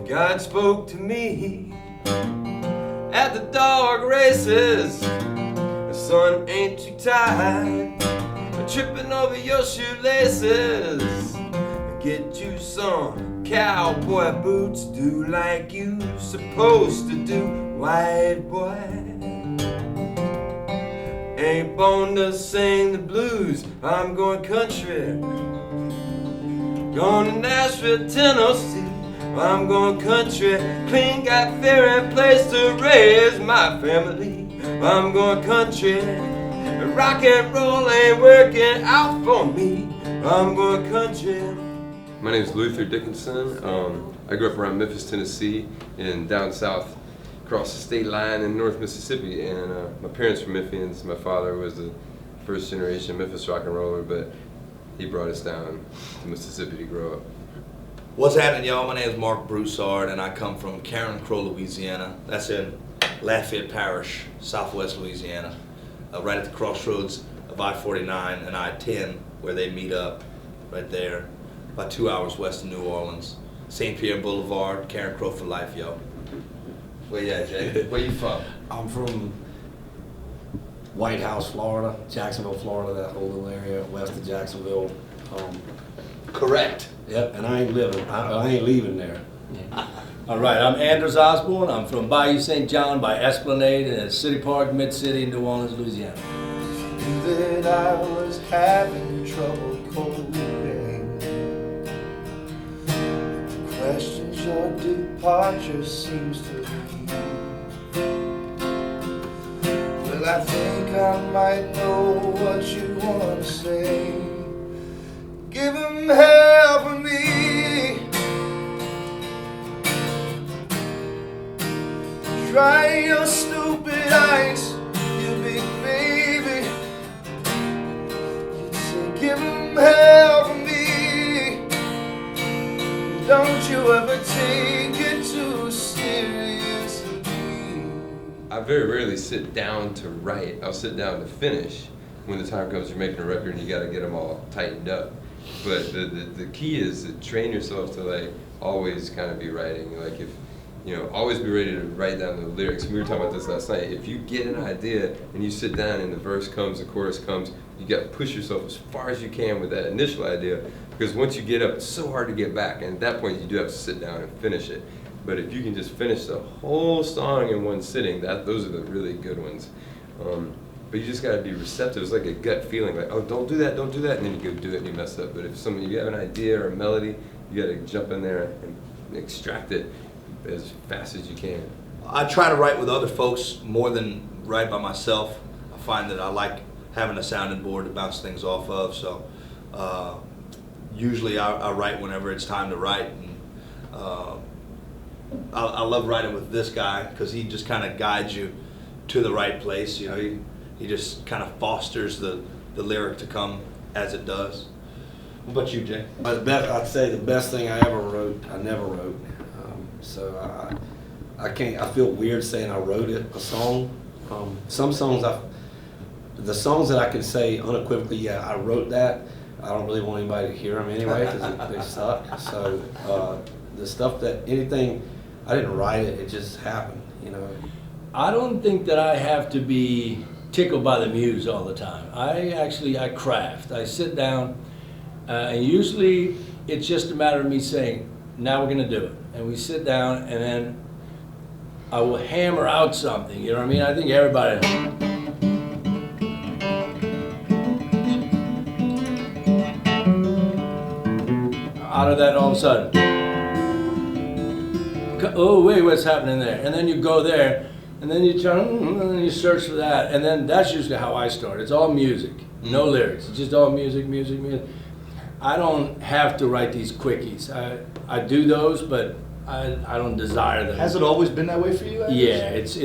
God spoke to me at the dog races. The sun ain't too tight, tripping over your shoelaces. Get you some cowboy boots, do like you supposed to do, white boy. Ain't born to sing the blues, I'm going country. Going to Nashville, Tennessee, I'm going country. Clean got fair and place to raise my family. I'm going country. Rock and roll ain't working out for me. I'm going country. My name is Luther Dickinson. I grew up around Memphis, Tennessee, and down south, across the state line in North Mississippi. And my parents were Memphians. My father was the first generation Memphis rock and roller, but he brought us down to Mississippi to grow up. What's happening, y'all? My name is Marc Broussard, and I come from Caron Crow, Louisiana. That's in Lafayette Parish, southwest Louisiana, right at the crossroads of I-49 and I-10, where they meet up right there, about 2 hours west of New Orleans. St. Pierre Boulevard, Caron Crow for life, yo. Where you at, Jay? Where you from? I'm from White House, Florida, Jacksonville, Florida, that whole little area west of Jacksonville. Correct. Yep, and I ain't leaving there. All right, I'm Anders Osborne. I'm from Bayou St. John by Esplanade in City Park, Mid-City, New Orleans, Louisiana. Knew that I was having trouble coping. The questions your departure seems to leave. Well, I think I might know what you want to say. Give him hell for me. Try your stupid eyes, you big baby. You'd say, give him hell for me. Don't you ever take it too seriously. I very rarely sit down to write. I'll sit down to finish. When the time comes, you're making a record and you got to get them all tightened up. But the key is to train yourself to like always kind of be writing. Like if, always be ready to write down the lyrics. We were talking about this last night. If you get an idea and you sit down and the verse comes, the chorus comes, you got to push yourself as far as you can with that initial idea. Because once you get up, it's so hard to get back. And at that point, you do have to sit down and finish it. But if you can just finish the whole song in one sitting, those are the really good ones. But you just gotta be receptive. It's like a gut feeling, like, oh, don't do that, and then you go do it and you mess up. But if you have an idea or a melody, you gotta jump in there and extract it as fast as you can. I try to write with other folks more than write by myself. I find that I like having a sounding board to bounce things off of, so usually I write whenever it's time to write. And, I love writing with this guy because he just kind of guides you to the right place. He just kind of fosters the lyric to come as it does. What about you, Jay? I'd say the best thing I ever wrote, I never wrote. So I can't, I feel weird saying I wrote a song. Some songs, the songs that I can say unequivocally, yeah, I wrote that. I don't really want anybody to hear them anyway because they suck. So the stuff anything, I didn't write it, it just happened, I don't think that I have to be tickled by the muse all the time. I craft. I sit down, and usually it's just a matter of me saying, now we're gonna do it. And we sit down, and then I will hammer out something, you know what I mean? I think everybody, out of that all of a sudden, oh wait, what's happening there? And then you go there, and then you turn, and then you search for that, and then that's usually how I start. It's all music, no lyrics. It's just all music, music, music. I don't have to write these quickies. I do those, but I don't desire them. Has it always been that way for you, Anders?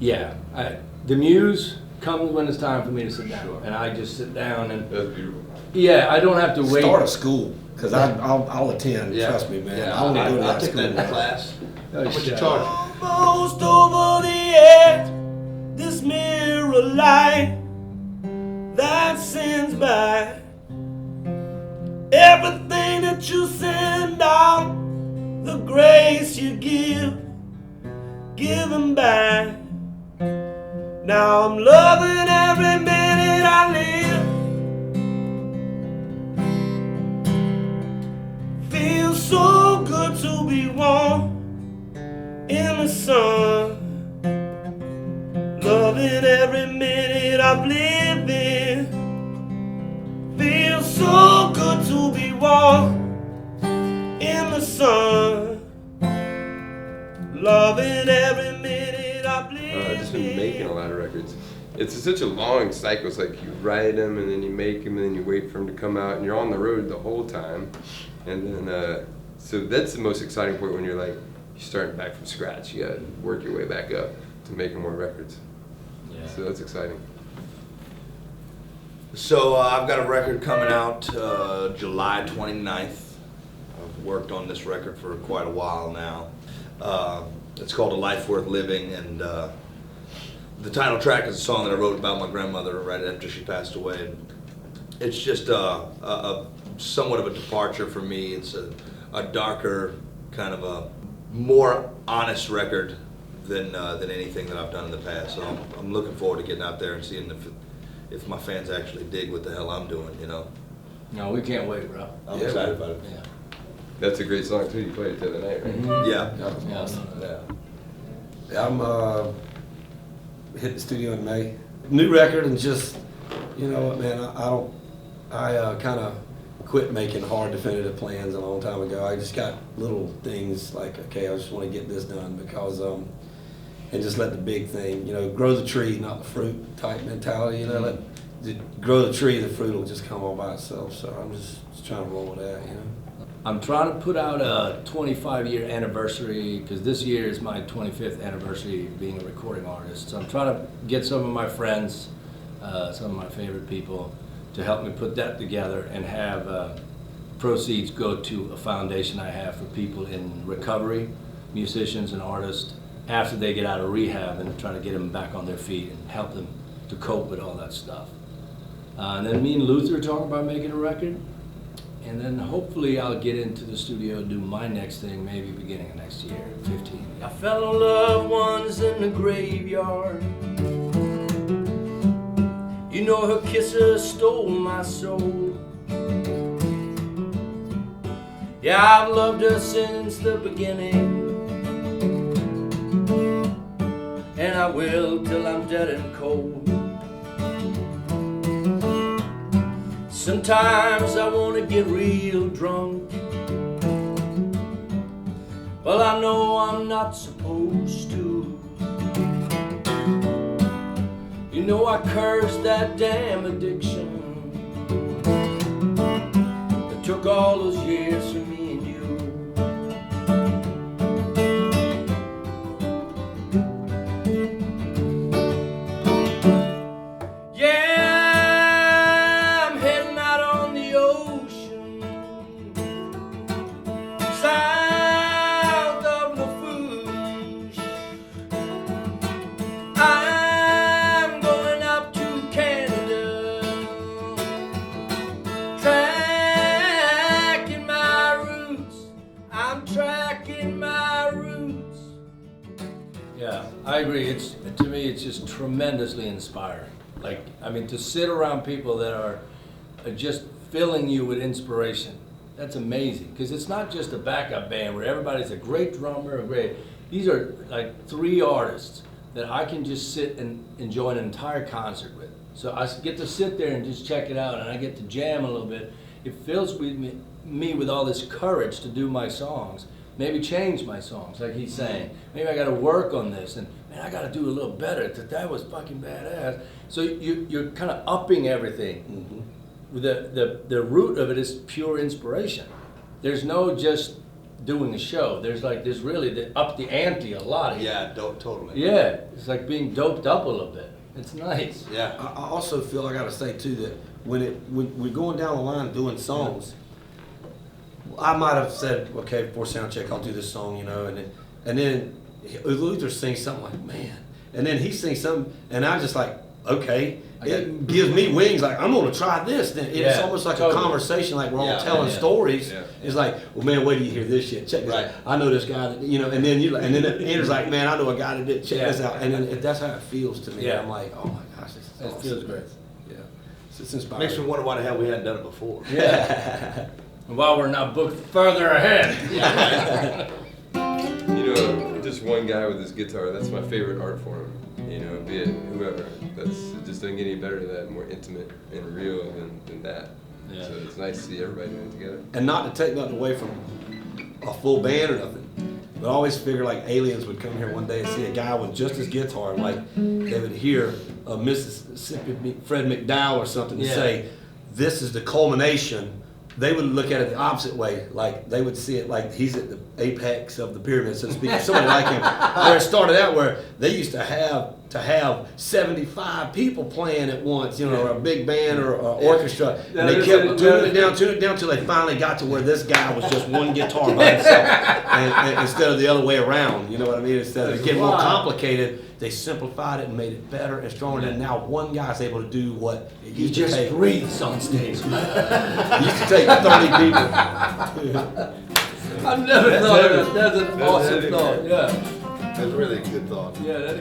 Yeah, the muse comes when it's time for me to sit down, and I just sit down and. That's beautiful. Yeah, I don't have to wait. Start a school, because I'll attend, trust me, man. I want to go to that school. I'll take that in class. What's your charge? Almost over the edge, this mirror light that sends by everything that you send out. grace you give, giving back. Now I'm loving every minute I live. Feels so good to be warm in the sun. Loving every minute I'm living. Feels so good to be warm in the sun. Loving every minute I'm living. Just been making a lot of records. It's such a long cycle. It's like you write them and then you make them and then you wait for them to come out and you're on the road the whole time. And then, so that's the most exciting point when you're like, you're starting back from scratch. You gotta work your way back up to making more records. Yeah. So that's exciting. So I've got a record coming out July 29th. I've worked on this record for quite a while now. It's called A Life Worth Living, and the title track is a song that I wrote about my grandmother right after she passed away. It's just a somewhat of a departure for me. It's a darker, kind of a more honest record than anything that I've done in the past. So I'm looking forward to getting out there and seeing if my fans actually dig what the hell I'm doing, you know. No, we can't wait, bro. I'm excited about it. Yeah. That's a great song too. You played it the other night, right? Mm-hmm. Yeah. Yeah, I'm hit the studio in May. New record, and just, you know what, man, I kind of quit making hard definitive plans a long time ago. I just got little things like, okay, I just want to get this done because, and just let the big thing, you know, grow the tree, not the fruit type mentality, you know, grow the tree, the fruit will just come all by itself. So I'm just trying to roll with that, you know. I'm trying to put out a 25-year anniversary, because this year is my 25th anniversary of being a recording artist. So I'm trying to get some of my friends, some of my favorite people, to help me put that together and have proceeds go to a foundation I have for people in recovery, musicians and artists, after they get out of rehab, and try to get them back on their feet and help them to cope with all that stuff. And then me and Luther are talking about making a record. And then hopefully I'll get into the studio and do my next thing, maybe beginning of next year, 15. I found loved ones in the graveyard. You know her kisses stole my soul. Yeah, I've loved her since the beginning, and I will till I'm dead and cold. Sometimes I want to get real drunk. Well, I know I'm not supposed to. You know I cursed that damn addiction that took all those years from me and you. I agree. To me, it's just tremendously inspiring. Like, I mean, to sit around people that are just filling you with inspiration, that's amazing. Because it's not just a backup band where everybody's a great drummer, these are like 3 artists that I can just sit and enjoy an entire concert with. So I get to sit there and just check it out, and I get to jam a little bit. It fills me with all this courage to do my songs. Maybe change my songs, like he's saying. Maybe I got to work on this, and man, I got to do a little better. That was fucking badass. So you're kind of upping everything. Mm-hmm. The root of it is pure inspiration. There's no just doing a show. There's really up the ante a lot. Yeah, totally. Yeah, it's like being doped up a little bit. It's nice. Yeah. I also feel I got to say too that when we're going down the line doing songs. I might have said, okay, before sound check, I'll do this song, you know, and then Luther sings something like, man, and then he sings something, and I just like, okay, it gives me wings. Like I'm gonna try this. Then it's Yeah, almost like totally. a conversation. Like we're all Yeah, telling yeah. stories. Yeah. It's like, well, man, wait till you hear this shit. Check this Right. out. I know this guy that and then and then Andrew's like, man, I know a guy that did. Check this out. And then that's how it feels to me. Yeah. I'm like, oh my gosh, this is It awesome. feels great. Yeah, it's inspiring. Makes me wonder why the hell we hadn't done it before. Yeah. While we're not booked further ahead. You know, just one guy with his guitar, that's my favorite art form. You know, be it whoever. It just doesn't get any better than that, more intimate and real than that. Yeah. So it's nice to see everybody doing it together. And not to take nothing away from a full band or nothing, but I always figure like aliens would come here one day and see a guy with just his guitar, and like they would hear a Mississippi Fred McDowell or something and Yeah. say, this is the culmination. They would look at it the opposite way, like they would see it like he's at the apex of the pyramid, so to speak, or somebody like him. Where it started out where they used to have 75 people playing at once, or a big band or an orchestra, and they kept tuning it down till they finally got to where this guy was just one guitar by himself, and instead of the other way around. You know what I mean? Instead of it getting more complicated, they simplified it and made it better and stronger. And now one guy's able to do what it He used to just take. breathes on stage. It used to take 30 people. I've never thought of that. That's an awesome thought. Yeah. That's really a good thought. Yeah.